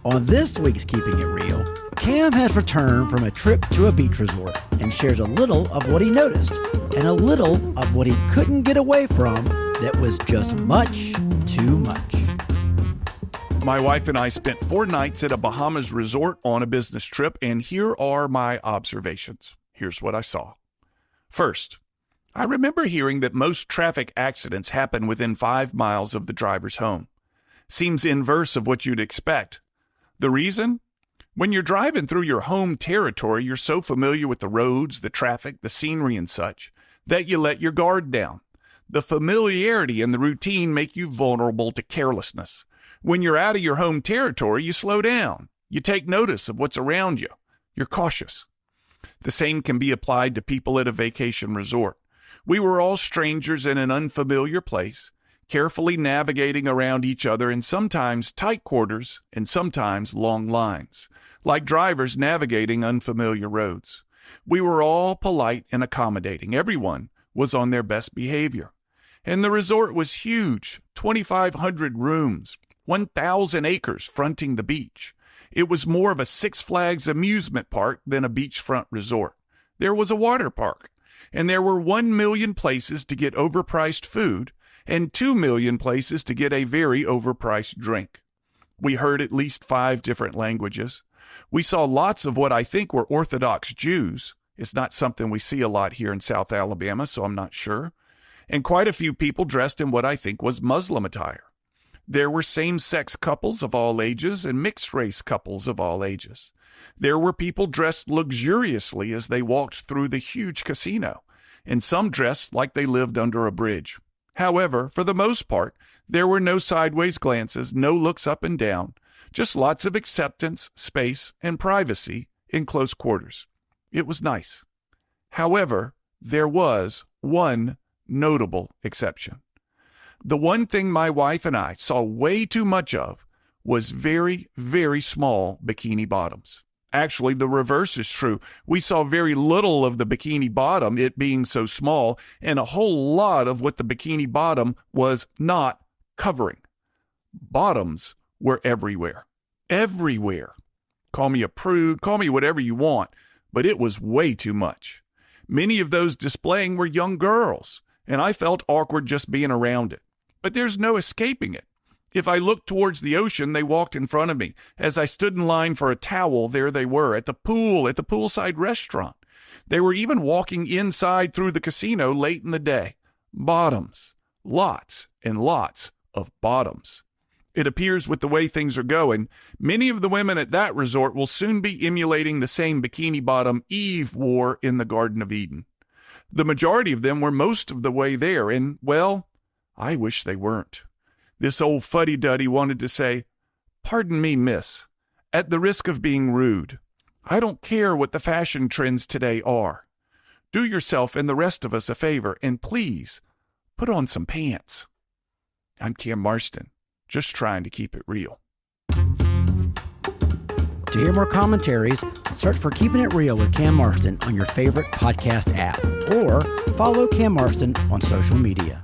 On this week's Keeping It Real, Cam has returned from a trip to a beach resort and shares a little of what he noticed and a little of what he couldn't get away from that was just much too much. My wife and I spent 4 nights at a Bahamas resort on a business trip, and here are my observations. Here's what I saw. First, I remember hearing that most traffic accidents happen within 5 miles of the driver's home. Seems inverse of what you'd expect. The reason? When you're driving through your home territory, you're so familiar with the roads, the traffic, the scenery and such, that you let your guard down. The familiarity and the routine make you vulnerable to carelessness. When you're out of your home territory, you slow down. You take notice of what's around you. You're cautious. The same can be applied to people at a vacation resort. We were all strangers in an unfamiliar place, carefully navigating around each other in sometimes tight quarters and sometimes long lines, like drivers navigating unfamiliar roads. We were all polite and accommodating. Everyone was on their best behavior. And the resort was huge, 2,500 rooms, 1,000 acres fronting the beach. It was more of a Six Flags amusement park than a beachfront resort. There was a water park, and there were 1 million places to get overpriced food and 2 million places to get a very overpriced drink. We heard at least 5 different languages. We saw lots of what I think were Orthodox Jews. It's not something we see a lot here in South Alabama, so I'm not sure. And quite a few people dressed in what I think was Muslim attire. There were same-sex couples of all ages and mixed-race couples of all ages. There were people dressed luxuriously as they walked through the huge casino, and some dressed like they lived under a bridge. However, for the most part, there were no sideways glances, no looks up and down, just lots of acceptance, space, and privacy in close quarters. It was nice. However, there was one notable exception. The one thing my wife and I saw way too much of was very, very small bikini bottoms. Actually, the reverse is true. We saw very little of the bikini bottom, it being so small, and a whole lot of what the bikini bottom was not covering. Bottoms were everywhere. Everywhere. Call me a prude, call me whatever you want, but it was way too much. Many of those displaying were young girls, and I felt awkward just being around it. But there's no escaping it. If I looked towards the ocean, they walked in front of me. As I stood in line for a towel, there they were, at the pool, at the poolside restaurant. They were even walking inside through the casino late in the day. Bottoms. Lots and lots of bottoms. It appears with the way things are going, many of the women at that resort will soon be emulating the same bikini bottom Eve wore in the Garden of Eden. The majority of them were most of the way there, and, well, I wish they weren't. This old fuddy-duddy wanted to say, "Pardon me, miss, at the risk of being rude, I don't care what the fashion trends today are. Do yourself and the rest of us a favor, and please, put on some pants." I'm Cam Marston, just trying to keep it real. To hear more commentaries, search for Keeping It Real with Cam Marston on your favorite podcast app or follow Cam Marston on social media.